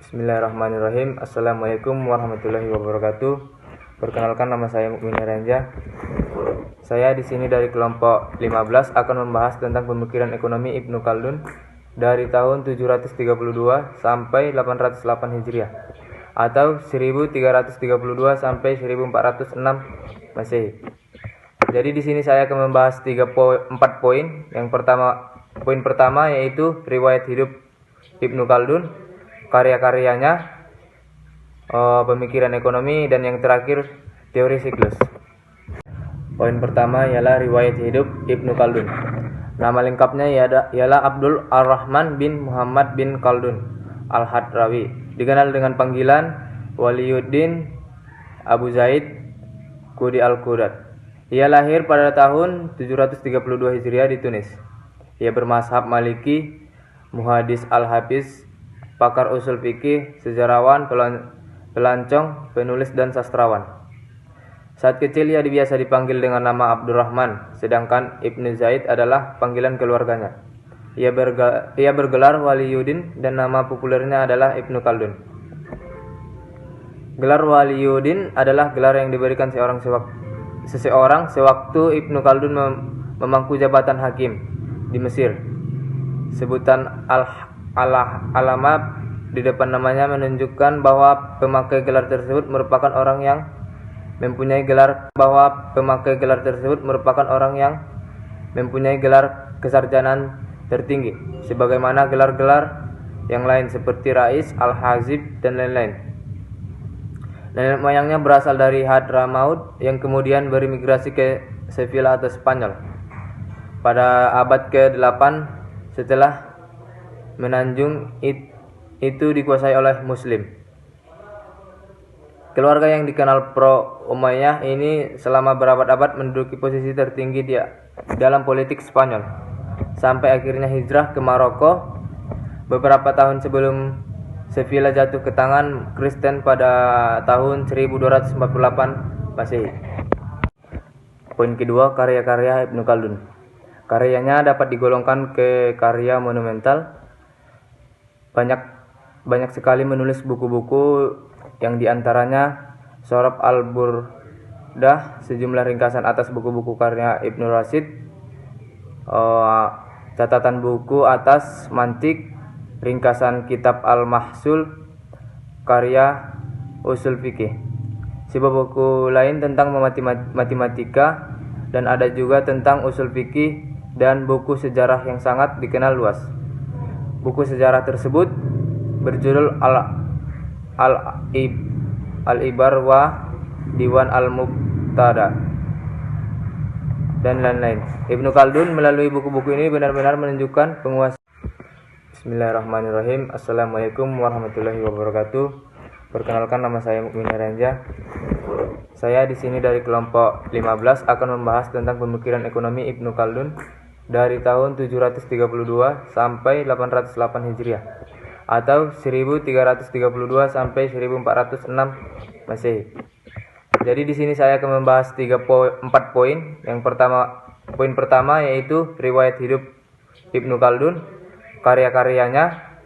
Bismillahirrahmanirrahim. Assalamualaikum warahmatullahi wabarakatuh. Perkenalkan, nama saya Mukmin Ranja. Saya di sini dari kelompok 15 akan membahas tentang pemikiran ekonomi Ibnu Khaldun dari tahun 732 sampai 808 Hijriah atau 1332 sampai 1406 Masehi. Jadi di sini saya akan membahas 4 poin. Poin pertama yaitu riwayat hidup Ibnu Khaldun, karya-karyanya, pemikiran ekonomi, dan yang terakhir teori siklus. Poin pertama ialah riwayat hidup Ibnu Khaldun. Nama lengkapnya ialah Abdul Ar-Rahman bin Muhammad bin Khaldun Al-Hadrawi, dikenal dengan panggilan Waliyuddin Abu Zaid Qudi Al-Qudat. Ia lahir pada tahun 732 Hijriah di Tunis. Ia bermazhab Maliki, muhadis al-hafiz, pakar usul fikih, sejarawan, pelancong, penulis, dan sastrawan. Saat kecil ia biasa dipanggil dengan nama Abdurrahman, sedangkan Ibnu Zaid adalah panggilan keluarganya. Ia bergelar Waliyuddin dan nama populernya adalah Ibnu Khaldun. Gelar Waliyuddin adalah gelar yang diberikan seseorang sewaktu Ibnu Khaldun memangku jabatan hakim di Mesir. Sebutan al-alama di depan namanya menunjukkan bahwa pemakai gelar tersebut merupakan orang yang mempunyai gelar kesarjanaan tertinggi, sebagaimana gelar-gelar yang lain seperti Rais, Al-Hazib, dan lain-lain. Nenek moyangnya berasal dari Hadramaut yang kemudian berimigrasi ke Sevilla atau Spanyol pada abad ke-8 setelah Menanjung itu dikuasai oleh Muslim. Keluarga yang dikenal pro Umayyah ini selama berabad-abad menduduki posisi tertinggi dalam politik Spanyol, sampai akhirnya hijrah ke Maroko beberapa tahun sebelum Sevilla jatuh ke tangan Kristen pada tahun 1248 Masehi. Poin kedua, karya-karya Ibnu Khaldun. Karyanya dapat digolongkan ke karya monumental. Banyak sekali menulis buku-buku yang diantaranya Sorab al-Burdah, sejumlah ringkasan atas buku-buku karya Ibnu Rashid, catatan buku atas mantik, ringkasan kitab al-Mahsul, karya usul fikih, sebuah buku lain tentang matematika, dan ada juga tentang usul fikih dan buku sejarah yang sangat dikenal luas. Buku sejarah tersebut berjudul Al-Ibar wa Diwan Al-Mubtada dan lain-lain. Ibnu Khaldun melalui buku-buku ini benar-benar menunjukkan penguasa. Bismillahirrahmanirrahim. Assalamualaikum warahmatullahi wabarakatuh. Perkenalkan, nama saya Mukmin Ranja. Saya di sini dari kelompok 15 akan membahas tentang pemikiran ekonomi Ibnu Khaldun dari tahun 732 sampai 808 Hijriah atau 1332 sampai 1406 Masehi. Jadi di sini saya akan membahas 4 poin. Poin pertama yaitu riwayat hidup Ibnu Khaldun, karya-karyanya,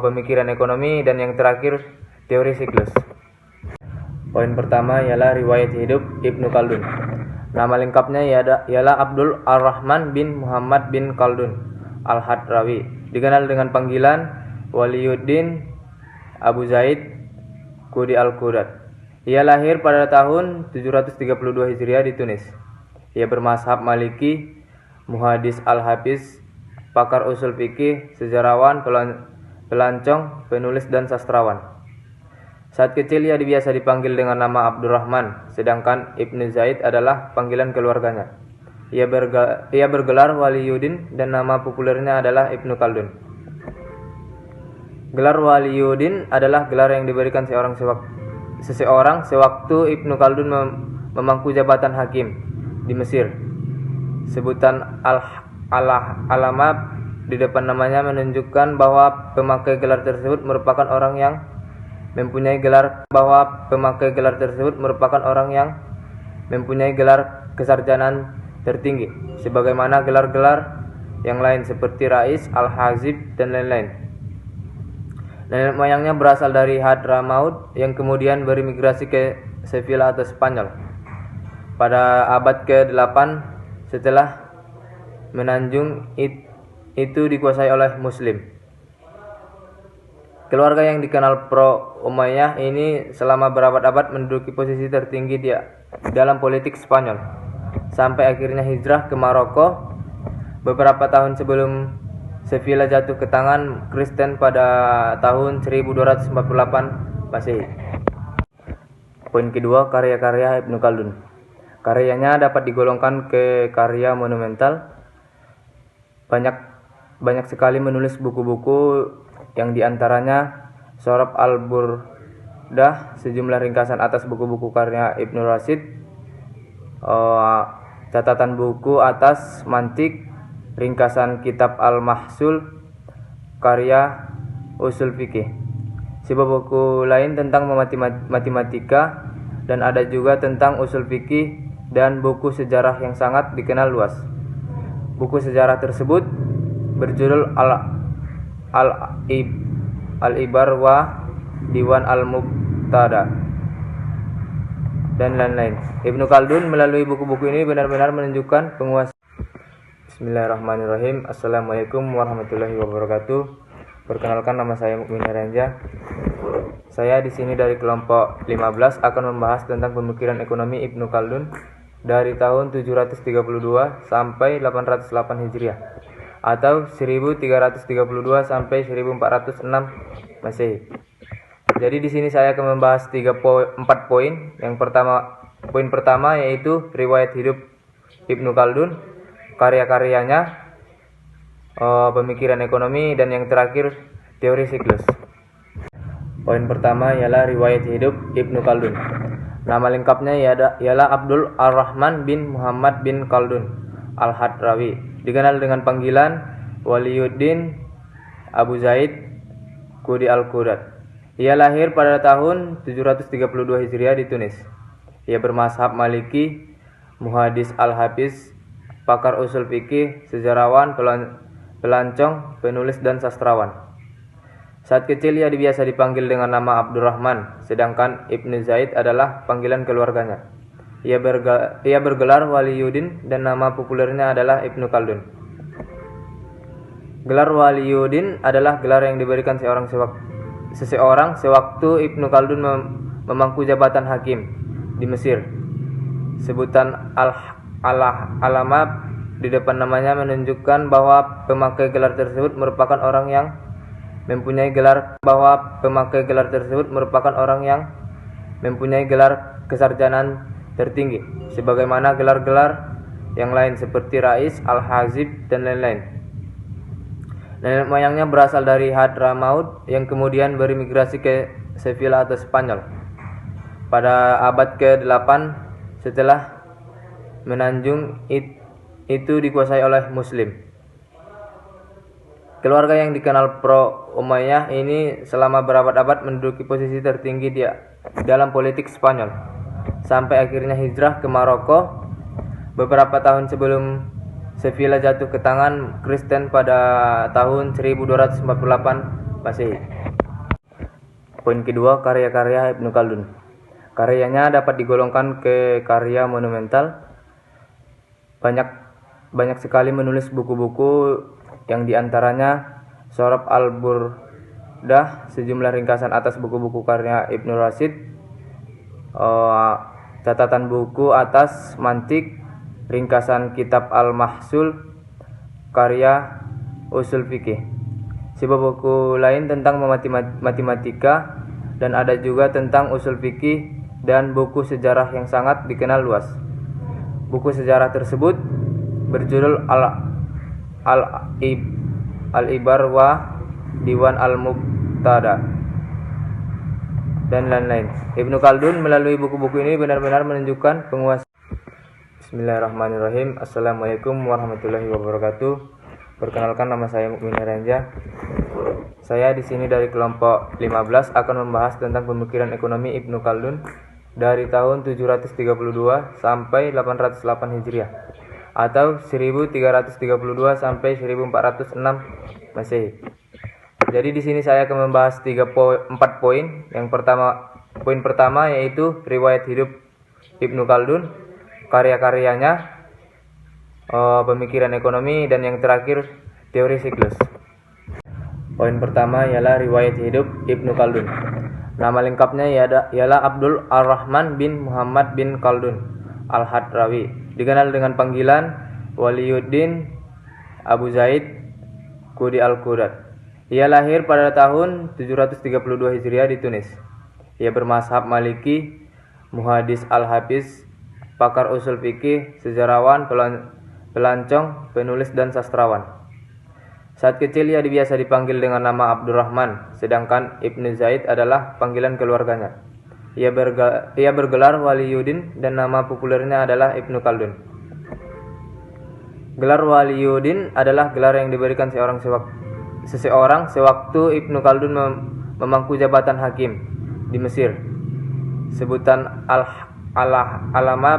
pemikiran ekonomi, dan yang terakhir teori siklus. Poin pertama ialah riwayat hidup Ibnu Khaldun. Nama lengkapnya ialah Abdul Ar-Rahman bin Muhammad bin Khaldun Al-Hadrawi, dikenal dengan panggilan Waliyuddin Abu Zaid Qudi Al-Qudat. Ia lahir pada tahun 732 Hijriah di Tunis. Ia bermazhab Maliki, muhadis al-hafiz, pakar usul fikih, sejarawan, pelancong, penulis, dan sastrawan. Saat kecil ia biasa dipanggil dengan nama Abdurrahman, sedangkan Ibnu Zaid adalah panggilan keluarganya. Ia bergelar Waliyuddin dan nama populernya adalah Ibnu Khaldun. Gelar Waliyuddin adalah gelar yang diberikan seseorang sewaktu Ibnu Khaldun memangku jabatan hakim di Mesir. Sebutan al-alama di depan namanya menunjukkan bahwa pemakai gelar tersebut merupakan orang yang mempunyai gelar kesarjanaan tertinggi, sebagaimana gelar-gelar yang lain seperti Rais, Al-Hazib, dan lain-lain. Nenek moyangnya berasal dari Hadramaut yang kemudian berimigrasi ke Sevilla atau Spanyol pada abad ke-8 setelah Menanjung itu dikuasai oleh Muslim. Keluarga yang dikenal pro Umayyah ini selama berabad-abad menduduki posisi tertinggi di dalam politik Spanyol sampai akhirnya hijrah ke Maroko beberapa tahun sebelum Sevilla jatuh ke tangan Kristen pada tahun 1248 Masehi. Poin kedua, karya-karya Ibnu Khaldun. Karyanya dapat digolongkan ke karya monumental. Banyak sekali menulis buku-buku yang diantaranya Sorab al-Burdah, sejumlah ringkasan atas buku-buku karya Ibnu Rashid, catatan buku atas mantik, ringkasan kitab Al-Mahsul, karya usul fikih, sebuah buku lain tentang matematika, dan ada juga tentang usul fikih dan buku sejarah yang sangat dikenal luas. Buku sejarah tersebut berjudul Al-Ibar wa Diwan Al-Mubtada dan lain-lain. Ibnu Khaldun melalui buku-buku ini benar-benar menunjukkan penguasa. Bismillahirrahmanirrahim. Assalamualaikum warahmatullahi wabarakatuh. Perkenalkan, nama saya Mukmin Renja. Saya di sini dari kelompok 15 akan membahas tentang pemikiran ekonomi Ibnu Khaldun dari tahun 732 sampai 808 Hijriah atau 1332 sampai 1406 Masehi. Jadi di sini saya akan membahas 4 poin. Poin pertama yaitu riwayat hidup Ibnu Khaldun, karya-karyanya, pemikiran ekonomi, dan yang terakhir teori siklus. Poin pertama ialah riwayat hidup Ibnu Khaldun. Nama lengkapnya ialah Abdul Ar-Rahman bin Muhammad bin Khaldun Al-Hadrawi, dikenal dengan panggilan Waliyuddin Abu Zaid Qudi Al-Qudat. Ia lahir pada tahun 732 Hijriah di Tunis. Ia bermazhab Maliki, muhadis al-hafiz, pakar usul fikih, sejarawan, pelancong, penulis, dan sastrawan. Saat kecil ia biasa dipanggil dengan nama Abdurrahman, sedangkan Ibnu Zaid adalah panggilan keluarganya. Ia bergelar Waliyuddin dan nama populernya adalah Ibnu Khaldun. Gelar Waliyuddin adalah gelar yang diberikan seseorang sewaktu Ibnu Khaldun memangku jabatan hakim di Mesir. Sebutan al-alama di depan namanya menunjukkan bahwa pemakai gelar tersebut merupakan orang yang mempunyai gelar kesarjanaan tertinggi, sebagaimana gelar-gelar yang lain seperti Rais, Al-Hazib, dan lain-lain. Nenek moyangnya berasal dari Hadramaut yang kemudian berimigrasi ke Sevilla atau Spanyol pada abad ke-8 setelah Menanjung itu dikuasai oleh Muslim. Keluarga yang dikenal pro Umayyah ini selama berabad-abad menduduki posisi tertinggi di dalam politik Spanyol sampai akhirnya hijrah ke Maroko beberapa tahun sebelum Sevilla jatuh ke tangan Kristen pada tahun 1248 Masehi. Poin kedua, karya-karya Ibnu Khaldun. Karyanya dapat digolongkan ke karya monumental. Banyak sekali menulis buku-buku yang diantaranya Sorab al-Burdah, sejumlah ringkasan atas buku-buku karya Ibnu Rashid, catatan buku atas mantik, ringkasan kitab Al-Mahsul, karya usul fikih, sebuah buku lain tentang matematika, dan ada juga tentang usul fikih dan buku sejarah yang sangat dikenal luas. Buku sejarah tersebut berjudul Al-Ibar wa Diwan Al-Mubtada dan lain-lain. Ibnu Khaldun melalui buku-buku ini benar-benar menunjukkan penguasa. Bismillahirrahmanirrahim. Assalamualaikum warahmatullahi wabarakatuh. Perkenalkan, nama saya Mukmin Renja. Saya di sini dari kelompok 15 akan membahas tentang pemikiran ekonomi Ibnu Khaldun dari tahun 732 sampai 808 Hijriah atau 1332 sampai 1406 Masehi. Jadi di sini saya akan membahas 4 poin. Poin pertama yaitu riwayat hidup Ibnu Khaldun, karya-karyanya, pemikiran ekonomi, dan yang terakhir teori siklus. Poin pertama ialah riwayat hidup Ibnu Khaldun. Nama lengkapnya ialah Abdul Ar-Rahman bin Muhammad bin Khaldun Al-Hadrawi, dikenal dengan panggilan Waliyuddin Abu Zaid Qudi Al-Qudat. Ia lahir pada tahun 732 Hijriah di Tunis. Ia bermazhab Maliki, muhadis al-hafiz, pakar usul fikih, sejarawan, pelancong, penulis dan sastrawan. Saat kecil ia biasa dipanggil dengan nama Abdurrahman, sedangkan Ibnu Zaid adalah panggilan keluarganya. Ia bergelar Waliyuddin dan nama populernya adalah Ibnu Khaldun. Gelar Waliyuddin adalah gelar yang diberikan seseorang sewaktu Ibnu Khaldun memangku jabatan hakim di Mesir. Sebutan alama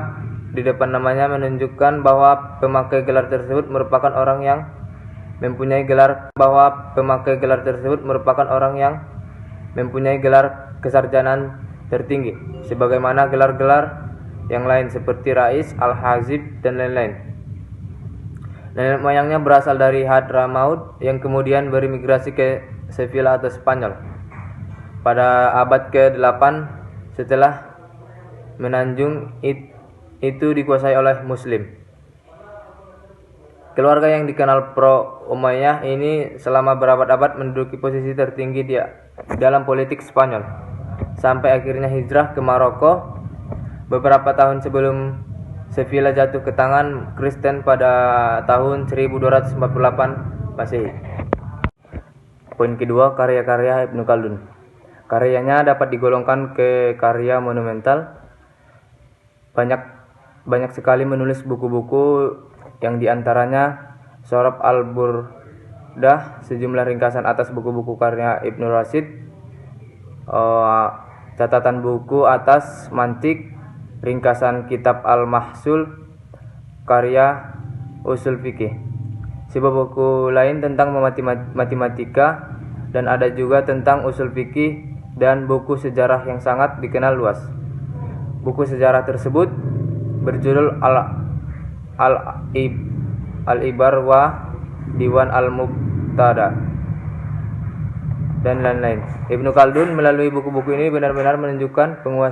di depan namanya menunjukkan bahwa pemakai gelar tersebut merupakan orang yang mempunyai gelar kesarjanaan tertinggi, sebagaimana gelar-gelar yang lain seperti Rais, Al-Hazib, dan lain-lain. Nenek moyangnya berasal dari Hadramaut yang kemudian berimigrasi ke Sevilla atau Spanyol pada abad ke-8 setelah Menanjung itu dikuasai oleh Muslim. Keluarga yang dikenal pro Umayyah ini selama berabad-abad menduduki posisi tertinggi dalam politik Spanyol, sampai akhirnya hijrah ke Maroko beberapa tahun sebelum Sevilla jatuh ke tangan Kristen pada tahun 1248 Masehi. Poin kedua, karya-karya Ibnu Khaldun. Karyanya dapat digolongkan ke karya monumental. Banyak sekali menulis buku-buku yang diantaranya Sorab Al-Burdah, sejumlah ringkasan atas buku-buku karya Ibnu Rashid, catatan buku atas mantik, ringkasan kitab Al-Mahsul, karya usul fikih, sebuah buku lain tentang matematika, dan ada juga tentang usul fikih dan buku sejarah yang sangat dikenal luas. Buku sejarah tersebut berjudul Al-Ibar wa Diwan Al-Mubtada dan lain-lain. Ibnu Khaldun melalui buku-buku ini benar-benar menunjukkan penguasaan